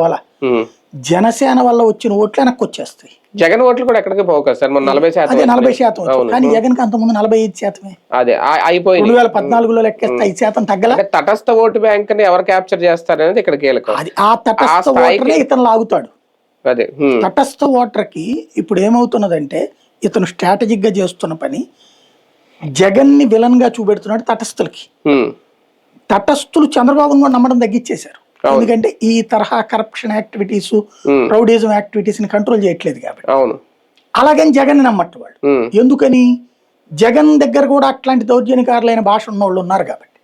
పోలా. జనసేన వల్ల వచ్చిన ఓట్లు వెనక్కి వచ్చేస్తాయి. జగన్ ఓట్లు కూడా ఎక్కడికి పోవు కదా సార్, 40%. అదే 40% వచ్చింది, కానీ జగన్ కి అంతకుముందు 45%. అదే అయిపోయింది. 2014లో లెక్కేస్తే 5% తగ్గల. తటస్థ ఓటు బ్యాంక్ ని ఎవరు క్యాప్చర్ చేస్తారు అనేది ఇక్కడ కీలకం. అది ఆ తటస్థ ఓటర్నే ఇతను లాగుతాడు. అదే తటస్థ ఓటర్ కి ఇప్పుడు ఏమవుతున్నదంటే, ఇతను స్ట్రాటజిక్ గా చేస్తున్న పని జగన్ ని విలన్ గా చూపెడుతున్నాడు తటస్థులకి. తటస్థులు చంద్రబాబును కూడా నమ్మడం తగ్గించేశారు. ఎందుకంటే ఈ తరహా కరప్షన్ యాక్టివిటీస్, రౌడిజం యాక్టివిటీస్ ని కంట్రోల్ చేయట్లేదు కాబట్టి. అలాగని జగన్ నమ్మట్టు వాళ్ళు. ఎందుకని? జగన్ దగ్గర కూడా అట్లాంటి దౌర్జన్యకారులైన భాష ఉన్న వాళ్ళు ఉన్నారు కాబట్టి,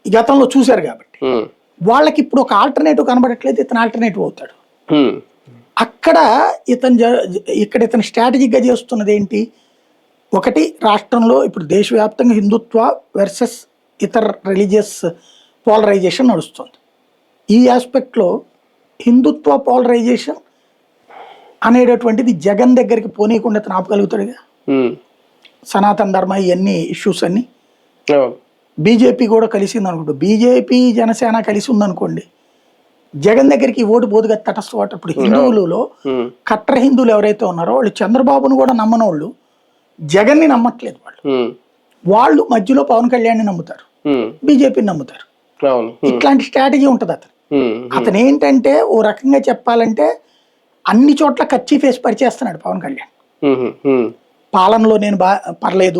ఈ గతంలో చూశారు కాబట్టి వాళ్ళకి ఇప్పుడు ఒక ఆల్టర్నేటివ్ కనబడట్లేదు. ఇతను ఆల్టర్నేటివ్ అవుతాడు. అక్కడ ఇక్కడ ఇతను స్ట్రాటజిక్ గా చేస్తున్నది ఏంటి? ఒకటి, రాష్ట్రంలో ఇప్పుడు దేశవ్యాప్తంగా హిందుత్వ వర్సెస్ ఇతర రిలీజియస్ పోలరైజేషన్ నడుస్తుంది. ఈ ఆస్పెక్ట్లో హిందుత్వ పోలరైజేషన్ అనేటటువంటిది జగన్ దగ్గరికి పోనీయకుండా ఇతను ఆపగలుగుతాడుగా. సనాతన ధర్మ ఇవన్నీ ఇష్యూస్ అన్ని బీజేపీ కూడా కలిసింది అనుకుంటా. బీజేపీ జనసేన కలిసి ఉందనుకోండి, జగన్ దగ్గరికి ఓటు పోదుగా తటస్థ ఓటు. ఇప్పుడు హిందువులలో కట్టర్ హిందువులు ఎవరైతే ఉన్నారో వాళ్ళు చంద్రబాబును కూడా నమ్మనోళ్ళు జగన్ ని నమ్మట్లేదు. వాళ్ళు మధ్యలో పవన్ కళ్యాణ్ ని నమ్ముతారు, బీజేపీని నమ్ముతారు. ఇట్లాంటి స్ట్రాటజీ ఉంటుంది అతను ఏంటంటే, ఓ రకంగా చెప్పాలంటే అన్ని చోట్ల కచ్చి ఫేస్ పరిచేస్తున్నాడు పవన్ కళ్యాణ్. పాలనలో నేను పర్లేదు,